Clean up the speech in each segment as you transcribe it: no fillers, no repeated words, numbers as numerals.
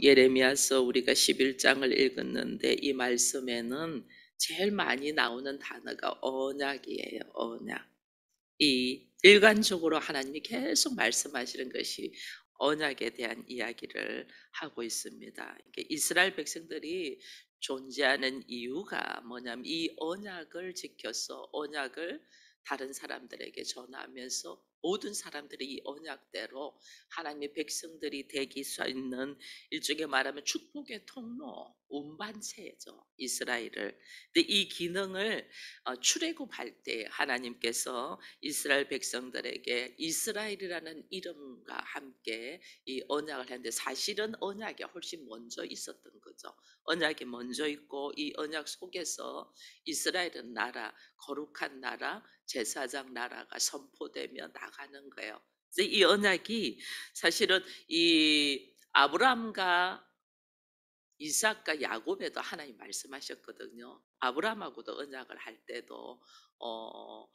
예레미야서 우리가 11장을 읽었는데 이 말씀에는 제일 많이 나오는 단어가 언약이에요. 언약. 이 일관적으로 하나님이 계속 말씀하시는 것이 언약에 대한 이야기를 하고 있습니다. 이게 이스라엘 백성들이 존재하는 이유가 뭐냐면 이 언약을 지켜서 언약을 다른 사람들에게 전하면서 모든 사람들이 이 언약대로 하나님의 백성들이 되기 수 있는 일종의 말하면 축복의 통로, 운반체죠. 이스라엘을. 근데 이 기능을 출애굽할 때 하나님께서 이스라엘 백성들에게 이스라엘이라는 이름과 함께 이 언약을 했는데 사실은 언약이 훨씬 먼저 있었던 거죠. 언약이 먼저 있고 이 언약 속에서 이스라엘은 나라, 거룩한 나라, 제사장 나라가 선포되며 나가는 거예요. 그래서 이 언약이 사실은 이 아브라함과 이삭과 야곱에도 하나님 말씀하셨거든요. 아브라함하고도 언약을 할 때도 어,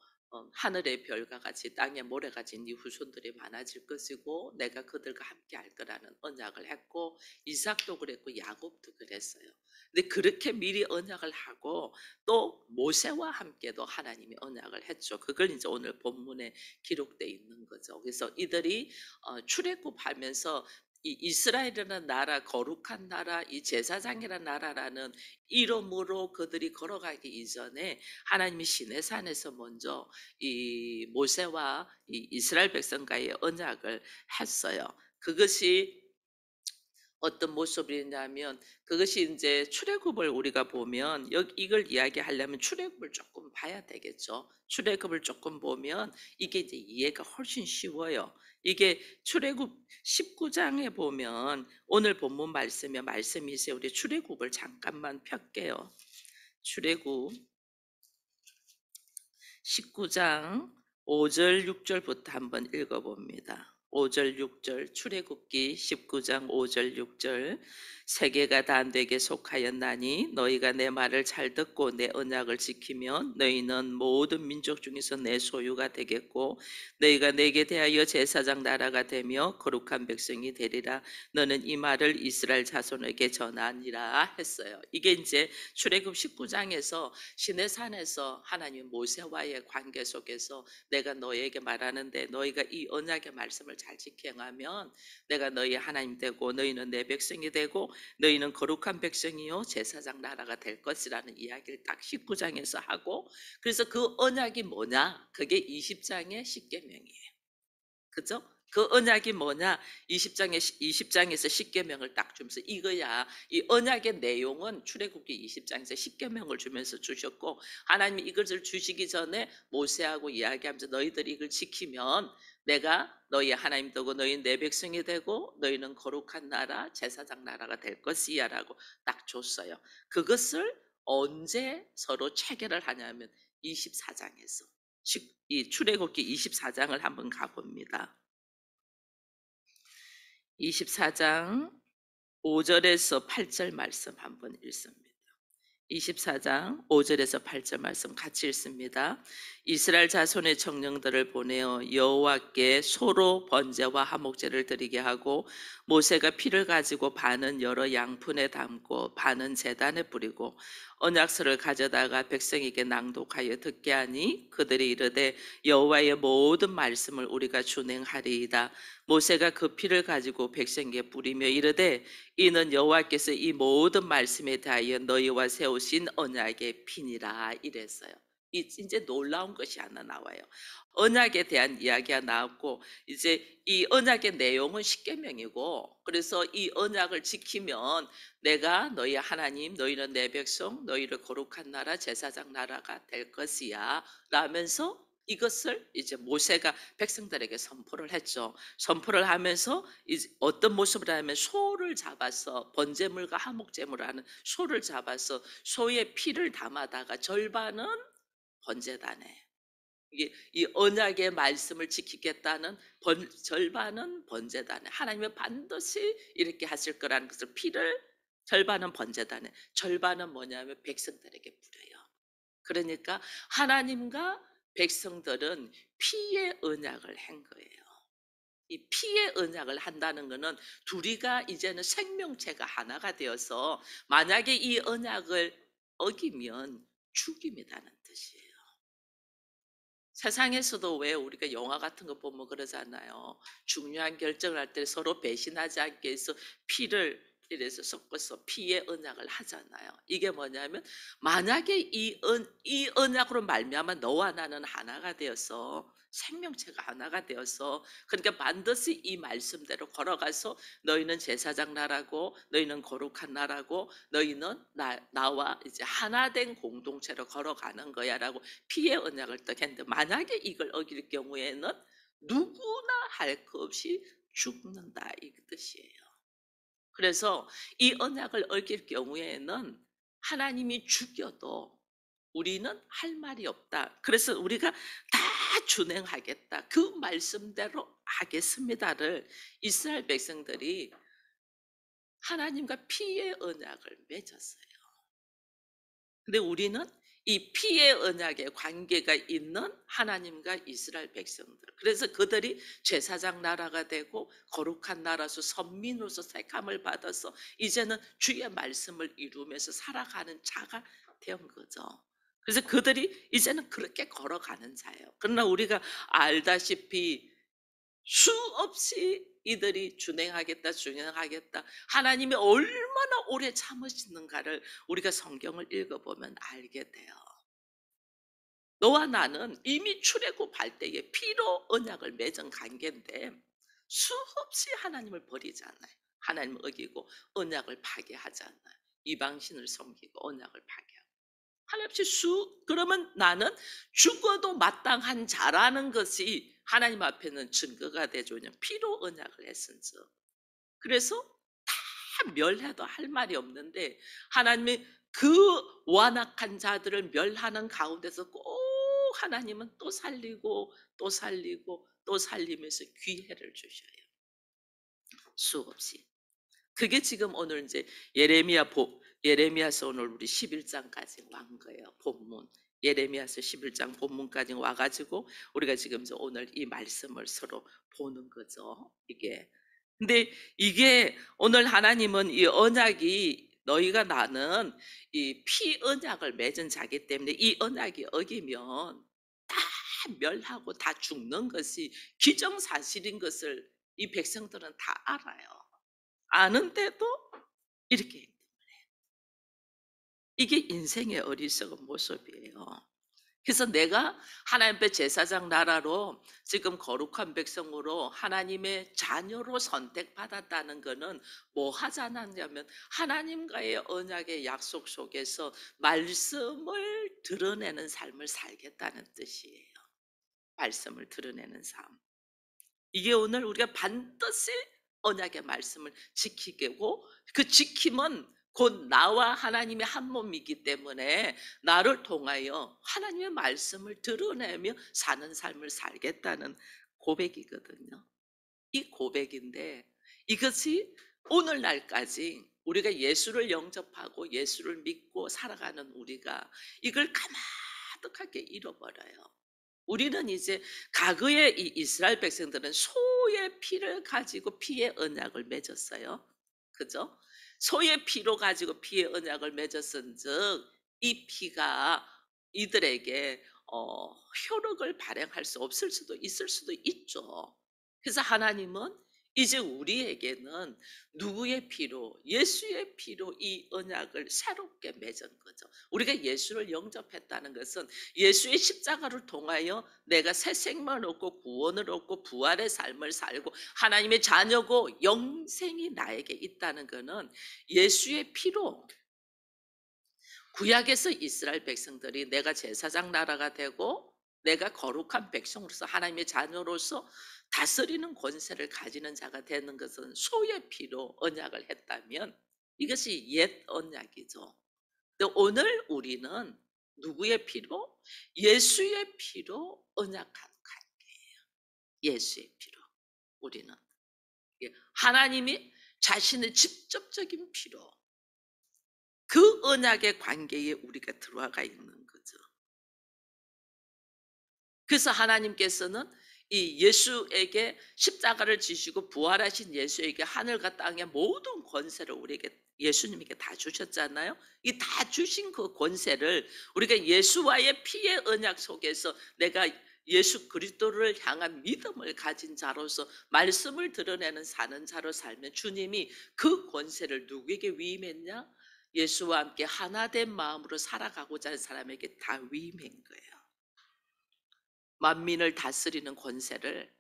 하늘의 별과 같이 땅의 모래같이 네 후손들이 많아질 것이고 내가 그들과 함께 할 거라는 언약을 했고 이삭도 그랬고 야곱도 그랬어요. 근데 그렇게 미리 언약을 하고 또 모세와 함께도 하나님이 언약을 했죠. 그걸 이제 오늘 본문에 기록되어 있는 거죠. 그래서 이들이 출애굽하면서 이 이스라엘이라는 나라, 거룩한 나라, 이 제사장이라는 나라라는 이름으로 그들이 걸어가기 이전에 하나님이 시내산에서 먼저 이 모세와 이 이스라엘 백성과의 언약을 했어요. 그것이 어떤 모습이냐면 그것이 이제 출애굽을 우리가 보면 이걸 이야기하려면 출애굽을 조금 봐야 되겠죠. 출애굽을 조금 보면 이게 이제 이해가 훨씬 쉬워요. 이게 출애굽 19장에 보면 오늘 본문 말씀이 있어요. 우리 출애굽을 잠깐만 펼게요. 출애굽 19장 5절 6절부터 한번 읽어봅니다. 5절 6절 출애굽기 19장 5절 6절 세계가 다 내게 속하였나니 너희가 내 말을 잘 듣고 내 언약을 지키면 너희는 모든 민족 중에서 내 소유가 되겠고 너희가 내게 대하여 제사장 나라가 되며 거룩한 백성이 되리라. 너는 이 말을 이스라엘 자손에게 전하니라 했어요. 이게 이제 출애굽 19장에서 시내산에서 하나님 모세와의 관계 속에서 내가 너희에게 말하는데 너희가 이 언약의 말씀을 잘 지켜가면 내가 너희 하나님 되고 너희는 내 백성이 되고 너희는 거룩한 백성이요 제사장 나라가 될 것이라는 이야기를 딱 19장에서 하고 그래서 그 언약이 뭐냐? 그게 20장의 십계명이에요. 그죠? 그 언약이 뭐냐? 20장에서 십계명을 딱 주면서 이거야. 이 언약의 내용은 출애굽기 20장에서 십계명을 주면서 주셨고 하나님이 이것을 주시기 전에 모세하고 이야기하면서 너희들이 이걸 지키면 내가 너희 하나님 되고 너희 내 백성이 되고 너희는 거룩한 나라 제사장 나라가 될 것이야 라고 딱 줬어요. 그것을 언제 서로 체결을 하냐면 24장에서 이 출애굽기 24장을 한번 가봅니다. 24장 5절에서 8절 말씀 한번 읽습니다. 24장 5절에서 8절 말씀 같이 읽습니다. 이스라엘 자손의 청령들을 보내어 여호와께 소로 번제와 화목제를 드리게 하고 모세가 피를 가지고 반은 여러 양푼에 담고 반은 제단에 뿌리고 언약서를 가져다가 백성에게 낭독하여 듣게 하니 그들이 이르되 여호와의 모든 말씀을 우리가 준행하리이다. 모세가 그 피를 가지고 백성에게 뿌리며 이르되 이는 여호와께서 이 모든 말씀에 대하여 너희와 세우신 언약의 피니라 이랬어요. 이제 놀라운 것이 하나 나와요. 언약에 대한 이야기가 나왔고 이제 이 언약의 내용은 십계명이고 그래서 이 언약을 지키면 내가 너희 하나님 너희는 내 백성 너희를 거룩한 나라 제사장 나라가 될 것이야 라면서 이것을 이제 모세가 백성들에게 선포를 했죠. 선포를 하면서 이제 어떤 모습을 하면 소를 잡아서 번제물과 화목제물을 하는 소를 잡아서 소의 피를 담아다가 절반은 번제단에 이게 이 언약의 말씀을 지키겠다는 절반은 번제단에 하나님은 반드시 이렇게 하실 거라는 것을 피를 절반은 번제단에 절반은 뭐냐면 백성들에게 뿌려요. 그러니까 하나님과 백성들은 피의 언약을 한 거예요. 이 피의 언약을 한다는 것은 둘이가 이제는 생명체가 하나가 되어서 만약에 이 언약을 어기면 죽임이라는 뜻이에요. 세상에서도 왜 우리가 영화 같은 거 보면 그러잖아요. 중요한 결정을 할 때 서로 배신하지 않기 위해서 피를 이래서 섞어서 피의 언약을 하잖아요. 이게 뭐냐면 만약에 이 언약으로 말미암아 너와 나는 하나가 되어서 생명체가 하나가 되어서 그러니까 반드시 이 말씀대로 걸어가서 너희는 제사장 나라고 너희는 거룩한 나라고 너희는 나와 이제 하나 된 공동체로 걸어가는 거야라고 피의 언약을 딱 했는데 만약에 이걸 어길 경우에는 누구나 할 것 없이 죽는다 이 뜻이에요. 그래서 이 언약을 어길 경우에는 하나님이 죽여도 우리는 할 말이 없다. 그래서 우리가 다 준행하겠다. 그 말씀대로 하겠습니다를 이스라엘 백성들이 하나님과 피의 언약을 맺었어요. 근데 우리는 이 피의 언약의 관계가 있는 하나님과 이스라엘 백성들. 그래서 그들이 제사장 나라가 되고 거룩한 나라서 선민으로서 택함을 받아서 이제는 주의 말씀을 이루면서 살아가는 자가 된 거죠. 그래서 그들이 이제는 그렇게 걸어가는 자예요. 그러나 우리가 알다시피 수없이 이들이 준행하겠다. 하나님이 얼마나 오래 참으시는가를 우리가 성경을 읽어보면 알게 돼요. 너와 나는 이미 출애굽할 때에 피로 언약을 맺은 관계인데 수없이 하나님을 버리지 않아요. 하나님을 어기고 언약을 파괴하지 않아요. 이방신을 섬기고 언약을 파괴하고. 하나님 그러면 나는 죽어도 마땅한 자라는 것이 하나님 앞에는 증거가 되죠. 그냥 피로 언약을 했은즉. 그래서 다 멸해도 할 말이 없는데 하나님이 그 완악한 자들을 멸하는 가운데서 꼭 하나님은 또 살리고 또 살리고 또 살리면서 기회를 주셔요. 수없이. 그게 지금 오늘 이제 예레미야서 오늘 우리 11장까지 완 거예요. 본문. 예레미야서 11장 본문까지 와가지고 우리가 지금 오늘 이 말씀을 서로 보는 거죠. 이게. 근데 이게 오늘 하나님은 이 언약이 너희가 나는 이 피 언약을 맺은 자기 때문에 이 언약이 어기면 다 멸하고 다 죽는 것이 기정사실인 것을 이 백성들은 다 알아요. 아는데도 이렇게 이게 인생의 어리석은 모습이에요. 그래서 내가 하나님 앞에 제사장 나라로 지금 거룩한 백성으로 하나님의 자녀로 선택받았다는 것은 뭐 하자냐면 하나님과의 언약의 약속 속에서 말씀을 드러내는 삶을 살겠다는 뜻이에요. 말씀을 드러내는 삶. 이게 오늘 우리가 반드시 언약의 말씀을 지키고 그 지킴은 곧 나와 하나님의 한 몸이기 때문에 나를 통하여 하나님의 말씀을 드러내며 사는 삶을 살겠다는 고백이거든요. 이 고백인데 이것이 오늘날까지 우리가 예수를 영접하고 예수를 믿고 살아가는 우리가 이걸 가마득하게 잃어버려요. 우리는 이제 과거의 이 이스라엘 백성들은 소의 피를 가지고 피의 언약을 맺었어요. 그죠? 소의 피로 가지고 피의 언약을 맺었은즉 이 피가 이들에게 효력을 발행할 수 없을 수도 있을 수도 있죠. 그래서 하나님은 이제 우리에게는 누구의 피로 예수의 피로 이 언약을 새롭게 맺은 거죠. 우리가 예수를 영접했다는 것은 예수의 십자가를 통하여 내가 새 생명을 얻고 구원을 얻고 부활의 삶을 살고 하나님의 자녀고 영생이 나에게 있다는 것은 예수의 피로 구약에서 이스라엘 백성들이 내가 제사장 나라가 되고 내가 거룩한 백성으로서 하나님의 자녀로서 다스리는 권세를 가지는 자가 되는 것은 소의 피로 언약을 했다면 이것이 옛 언약이죠. 근데 오늘 우리는 누구의 피로? 예수의 피로 언약한 관계예요. 예수의 피로. 우리는 하나님이 자신의 직접적인 피로 그 언약의 관계에 우리가 들어가 있는 거죠. 그래서 하나님께서는 이 예수에게 십자가를 지시고 부활하신 예수에게 하늘과 땅의 모든 권세를 우리에게 예수님에게 다 주셨잖아요. 이 다 주신 그 권세를 우리가 예수와의 피의 언약 속에서 내가 예수 그리스도를 향한 믿음을 가진 자로서 말씀을 드러내는 사는 자로 살면 주님이 그 권세를 누구에게 위임했냐? 예수와 함께 하나된 마음으로 살아가고자 하는 사람에게 다 위임한 거예요. 만민을 다스리는 권세를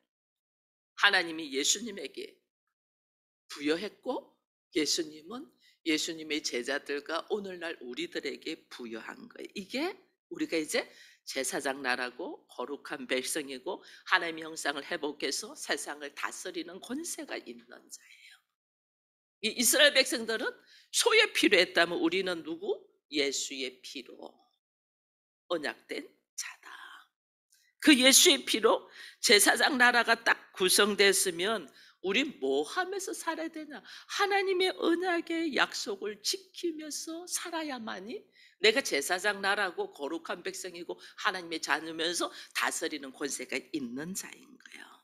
하나님이 예수님에게 부여했고, 예수님은 예수님의 제자들과 오늘날 우리들에게 부여한 거예요. 이게 우리가 이제 제사장 나라고 거룩한 백성이고 하나님의 형상을 회복해서 세상을 다스리는 권세가 있는 자예요. 이 이스라엘 백성들은 소의 피로 했다면 우리는 누구? 예수의 피로 언약된 자다. 그 예수의 피로 제사장 나라가 딱 구성됐으면 우리 뭐 하면서 살아야 되냐? 하나님의 언약의 약속을 지키면서 살아야만이 내가 제사장 나라고 거룩한 백성이고 하나님의 자녀면서 다스리는 권세가 있는 자인 거예요.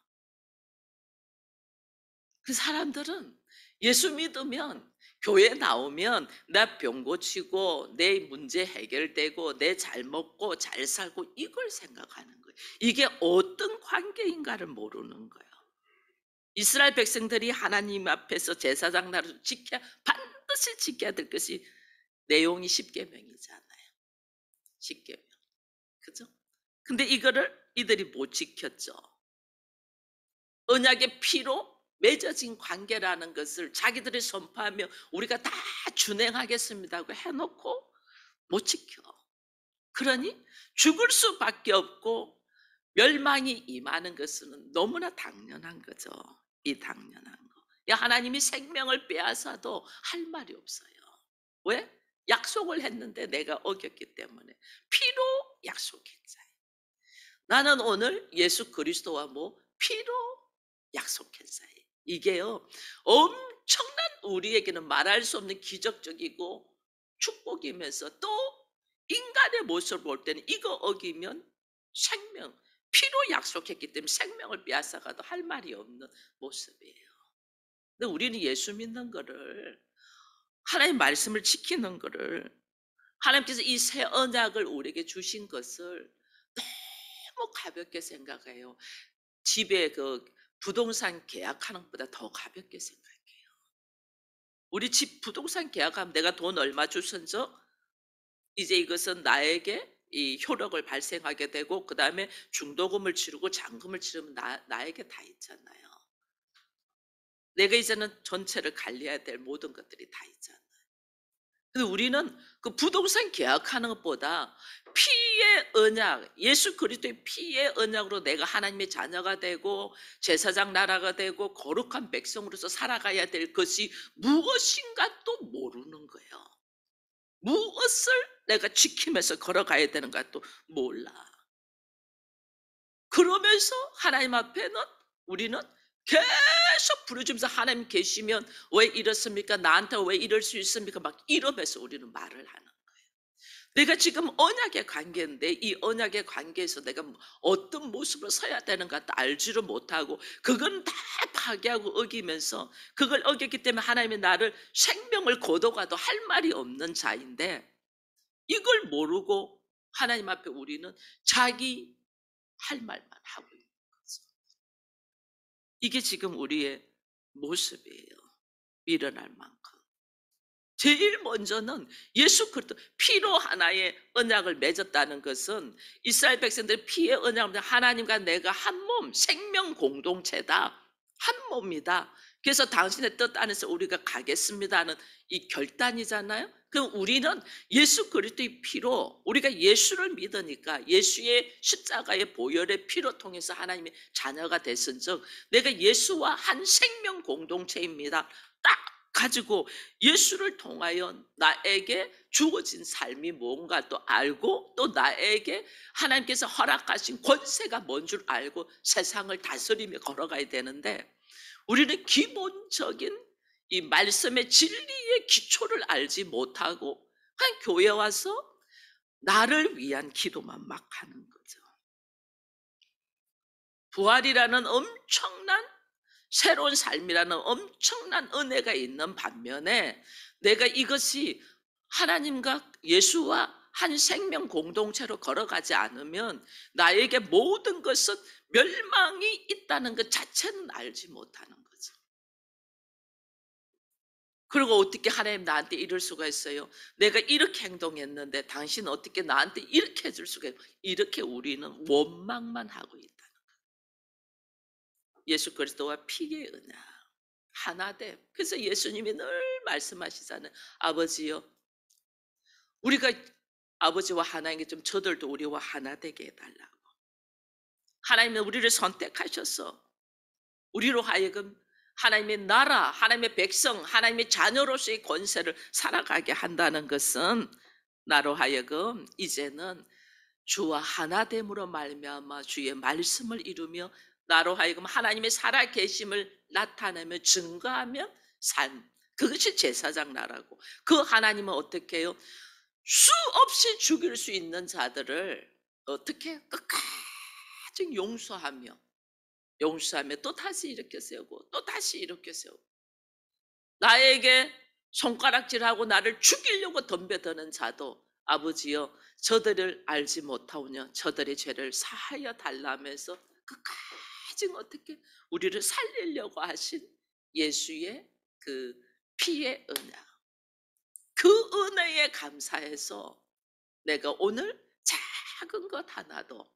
그 사람들은 예수 믿으면 교회 나오면 나 병 고치고 내 문제 해결되고 내 잘 먹고 잘 살고 이걸 생각하는 거예요. 이게 어떤 관계인가를 모르는 거예요. 이스라엘 백성들이 하나님 앞에서 제사장 나라를 반드시 지켜야 될 것이 내용이 십계명이잖아요. 십계명. 그죠? 근데 이거를 이들이 못 지켰죠. 언약의 피로 맺어진 관계라는 것을 자기들이 선포하며 우리가 다 준행하겠습니다고 해놓고 못 지켜. 그러니 죽을 수밖에 없고 멸망이 임하는 것은 너무나 당연한 거죠. 이 당연한 거. 야, 하나님이 생명을 빼앗아도 할 말이 없어요. 왜? 약속을 했는데 내가 어겼기 때문에. 피로 약속했잖아요. 나는 오늘 예수 그리스도와 피로 약속했어요. 이게요, 엄청난 우리에게는 말할 수 없는 기적적이고 축복이면서 또 인간의 모습을 볼 때는 이거 어기면 생명, 피로 약속했기 때문에 생명을 빼앗아가도 할 말이 없는 모습이에요. 근데 우리는 예수 믿는 거를, 하나님 말씀을 지키는 거를, 하나님께서 이 새 언약을 우리에게 주신 것을 너무 가볍게 생각해요. 집에 그 부동산 계약하는 것보다 더 가볍게 생각해요. 우리 집 부동산 계약하면 내가 돈 얼마 주선저 이제 이것은 나에게 이 효력을 발생하게 되고 그 다음에 중도금을 치르고 잔금을 치르면 나에게 다 있잖아요. 내가 이제는 전체를 관리해야 될 모든 것들이 다 있잖아요. 근데 우리는 그 부동산 계약하는 것보다 피의 언약, 예수 그리스도의 피의 언약으로 내가 하나님의 자녀가 되고 제사장 나라가 되고 거룩한 백성으로서 살아가야 될 것이 무엇인가 또 모르는 거예요. 무엇을 내가 지키면서 걸어가야 되는가 또 몰라. 그러면서 하나님 앞에는 우리는 계속 부르짖으면서 하나님 계시면 왜 이렇습니까? 나한테 왜 이럴 수 있습니까? 막 이러면서 우리는 말을 하는 거예요. 내가 지금 언약의 관계인데 이 언약의 관계에서 내가 어떤 모습으로 서야 되는가 알지를 못하고 그건 다 파괴하고 어기면서 그걸 어겼기 때문에 하나님이 나를 생명을 거둬가도 할 말이 없는 자인데 이걸 모르고 하나님 앞에 우리는 자기 할 말만 하고 있는 거죠. 이게 지금 우리의 모습이에요. 일어날 만큼. 제일 먼저는 예수 그리스도 피로 하나의 언약을 맺었다는 것은 이스라엘 백성들의 피의 언약을 하나님과 내가 한 몸, 생명 공동체다. 한 몸이다. 그래서 당신의 뜻 안에서 우리가 가겠습니다 하는 이 결단이잖아요. 그럼 우리는 예수 그리스도의 피로 우리가 예수를 믿으니까 예수의 십자가의 보혈의 피로 통해서 하나님의 자녀가 됐은즉 내가 예수와 한 생명 공동체입니다. 딱 가지고 예수를 통하여 나에게 주어진 삶이 뭔가 또 알고 또 나에게 하나님께서 허락하신 권세가 뭔 줄 알고 세상을 다스리며 걸어가야 되는데 우리는 기본적인 이 말씀의 진리의 기초를 알지 못하고 그냥 교회 와서 나를 위한 기도만 막 하는 거죠. 부활이라는 엄청난 새로운 삶이라는 엄청난 은혜가 있는 반면에 내가 이것이 하나님과 예수와 한 생명 공동체로 걸어가지 않으면 나에게 모든 것은 멸망이 있다는 것 자체는 알지 못하는 거죠. 그리고 어떻게 하나님 나한테 이럴 수가 있어요? 내가 이렇게 행동했는데 당신 어떻게 나한테 이렇게 해줄 수가 있어요? 이렇게 우리는 원망만 하고 있다는 거예요. 예수 그리스도와 피의 은혜 하나됨. 그래서 예수님이 늘 말씀하시잖아요. 아버지요, 우리가 아버지와 하나님께 좀 저들도 우리와 하나 되게 해달라고. 하나님은 우리를 선택하셔서 우리로 하여금 하나님의 나라, 하나님의 백성, 하나님의 자녀로서의 권세를 살아가게 한다는 것은 나로 하여금 이제는 주와 하나됨으로 말미암아 주의 말씀을 이루며 나로 하여금 하나님의 살아계심을 나타내며 증거하며 삶. 그것이 제사장 나라고. 그 하나님은 어떻게 해요? 수없이 죽일 수 있는 자들을 어떻게 끝까지 용서하며 또 다시 일으켜 세우고 또 다시 일으켜 세우고 나에게 손가락질하고 나를 죽이려고 덤벼드는 자도 아버지여 저들을 알지 못하오냐 저들의 죄를 사하여 달라면서 끝까지 어떻게 우리를 살리려고 하신 예수의 그 피의 은혜 그 은혜에 감사해서 내가 오늘 작은 것 하나도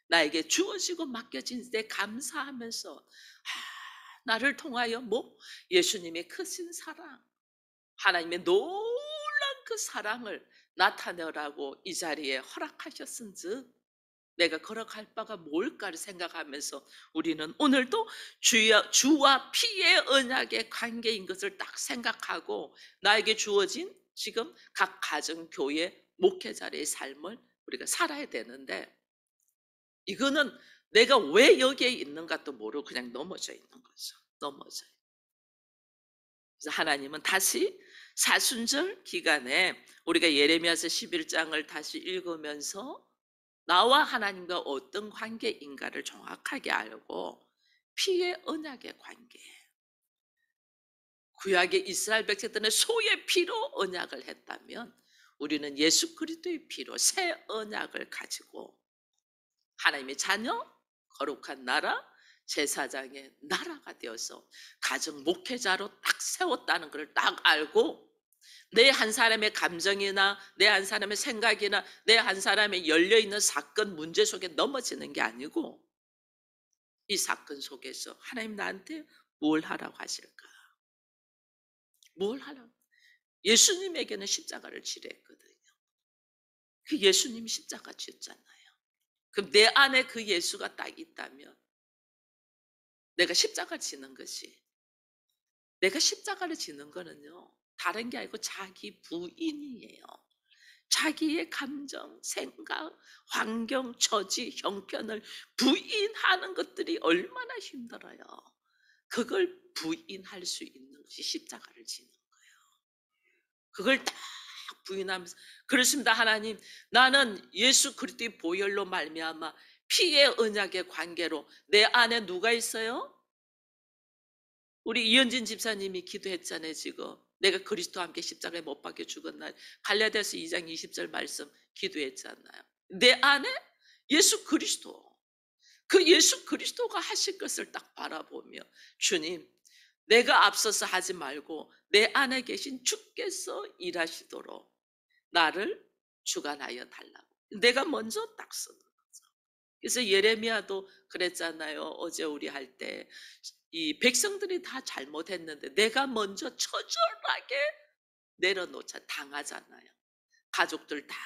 나에게 주어지고 맡겨진 데 감사하면서 나를 통하여 예수님의 크신 사랑 하나님의 놀란 그 사랑을 나타내라고 이 자리에 허락하셨은즉 내가 걸어갈 바가 뭘까를 생각하면서 우리는 오늘도 주와 피의 언약의 관계인 것을 딱 생각하고 나에게 주어진 지금 각 가정, 교회, 목회자의 삶을 우리가 살아야 되는데 이거는 내가 왜 여기에 있는가도 모르고 그냥 넘어져 있는 거죠. 넘어져요. 그래서 하나님은 다시 사순절 기간에 우리가 예레미야서 11장을 다시 읽으면서 나와 하나님과 어떤 관계인가를 정확하게 알고 피의 언약의 관계 구약의 이스라엘 백성들은 소의 피로 언약을 했다면 우리는 예수 그리스도의 피로 새 언약을 가지고 하나님의 자녀 거룩한 나라 제사장의 나라가 되어서 가정 목회자로 딱 세웠다는 것을 딱 알고 내 한 사람의 감정이나 내 한 사람의 생각이나 내 한 사람의 열려있는 사건 문제 속에 넘어지는 게 아니고 이 사건 속에서 하나님 나한테 뭘 하라고 하실까? 뭘 하라고? 예수님에게는 십자가를 지랬거든요. 그 예수님이 십자가 지었잖아요. 그럼 내 안에 그 예수가 딱 있다면 내가 십자가를 지는 것이 내가 십자가를 지는 거는요. 다른 게 아니고 자기 부인이에요. 자기의 감정, 생각, 환경, 처지, 형편을 부인하는 것들이 얼마나 힘들어요. 그걸 부인할 수 있는 것이 십자가를 지는 거예요. 그걸 딱 부인하면서 그렇습니다. 하나님 나는 예수 그리스도의 보혈로 말미암아 피의 언약의 관계로 내 안에 누가 있어요? 우리 이현진 집사님이 기도했잖아요. 지금 내가 그리스도와 함께 십자가에 못 박혀 죽은 날 갈라디아서 2장 20절 말씀 기도했잖아요. 내 안에 예수 그리스도 그 예수 그리스도가 하실 것을 딱 바라보며 주님 내가 앞서서 하지 말고 내 안에 계신 주께서 일하시도록 나를 주관하여 달라고 내가 먼저 딱 쓰는 거죠. 그래서 예레미야도 그랬잖아요. 어제 우리 할 때 이 백성들이 다 잘못했는데 내가 먼저 처절하게 내려놓자 당하잖아요. 가족들 다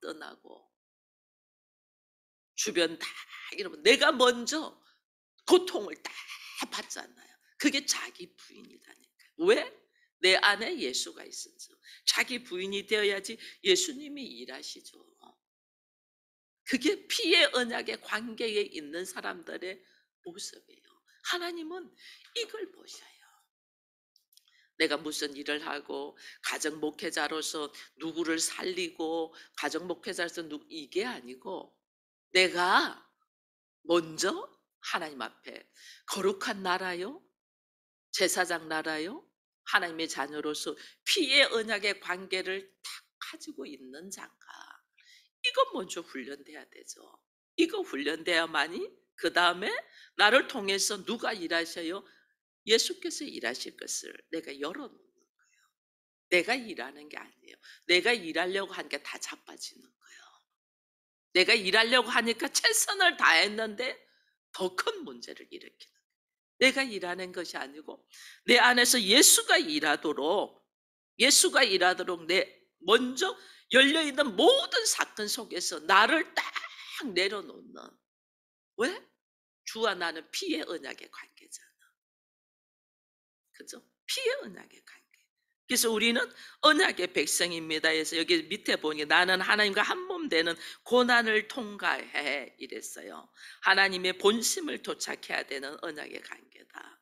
떠나고 주변 다 이러면 내가 먼저 고통을 다 받잖아요. 그게 자기 부인이다니까. 왜? 내 안에 예수가 있어서 자기 부인이 되어야지 예수님이 일하시죠. 그게 피의 언약의 관계에 있는 사람들의 모습이에요. 하나님은 이걸 보셔요. 내가 무슨 일을 하고 가정 목회자로서 누구를 살리고 가정 목회자로서 이게 아니고 내가 먼저 하나님 앞에 거룩한 나라요, 제사장 나라요, 하나님의 자녀로서 피의 언약의 관계를 딱 가지고 있는 자가, 이거 먼저 훈련돼야 되죠. 이거 훈련돼야만이 그 다음에 나를 통해서 누가 일하셔요? 예수께서 일하실 것을 내가 열어놓는 거예요. 내가 일하는 게 아니에요. 내가 일하려고 하니까 다 자빠지는 거예요. 내가 일하려고 하니까 최선을 다했는데 더 큰 문제를 일으키는 거예요. 내가 일하는 것이 아니고 내 안에서 예수가 일하도록 내 먼저 열려있는 모든 사건 속에서 나를 딱 내려놓는, 왜? 주와 나는 피의 언약의 관계잖아. 그죠? 피의 언약의 관계. 그래서 우리는 언약의 백성입니다 해서 여기 밑에 보니 나는 하나님과 한 몸 되는 고난을 통과해 이랬어요. 하나님의 본심을 도착해야 되는 언약의 관계다.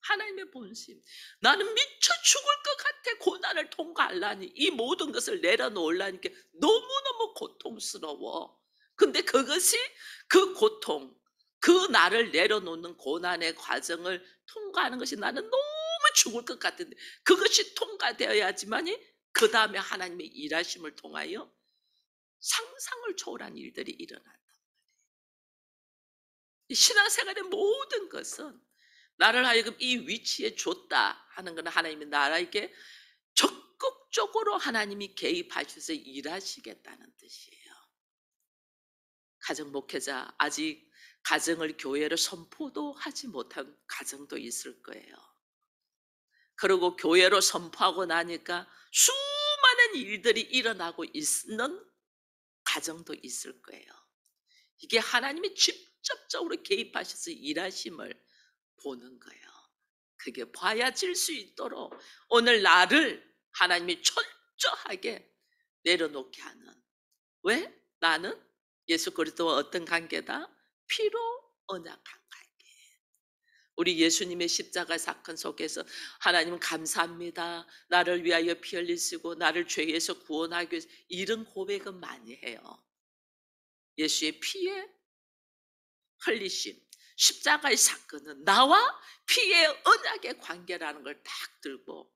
하나님의 본심. 나는 미쳐 죽을 것 같아. 고난을 통과하려니, 이 모든 것을 내려놓으려니까 너무너무 고통스러워. 근데 그것이, 그 고통, 그 나를 내려놓는 고난의 과정을 통과하는 것이 나는 너무 죽을 것 같은데, 그것이 통과되어야지만이 그 다음에 하나님의 일하심을 통하여 상상을 초월한 일들이 일어난다. 신앙생활의 모든 것은 나를 하여금 이 위치에 줬다 하는 것은 하나님이 나에게 적극적으로 하나님이 개입하셔서 일하시겠다는 뜻이에요. 가정 목회자, 아직 가정을 교회로 선포도 하지 못한 가정도 있을 거예요. 그리고 교회로 선포하고 나니까 수많은 일들이 일어나고 있는 가정도 있을 거예요. 이게 하나님이 직접적으로 개입하셔서 일하심을 보는 거예요. 그게 봐야질 수 있도록 오늘 나를 하나님이 철저하게 내려놓게 하는, 왜? 나는 예수 그리스도와 어떤 관계다? 피로 언약한 관계. 우리 예수님의 십자가 사건 속에서 하나님 감사합니다, 나를 위하여 피 흘리시고 나를 죄에서 구원하기 위해서, 이런 고백은 많이 해요. 예수의 피에 흘리심, 십자가의 사건은 나와 피의 언약의 관계라는 걸 딱 들고,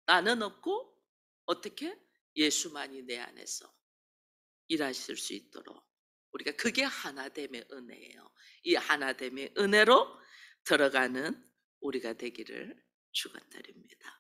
나는 없고 어떻게? 예수만이 내 안에서 일하실 수 있도록 우리가, 그게 하나됨의 은혜예요. 이 하나됨의 은혜로 들어가는 우리가 되기를 축원드립니다.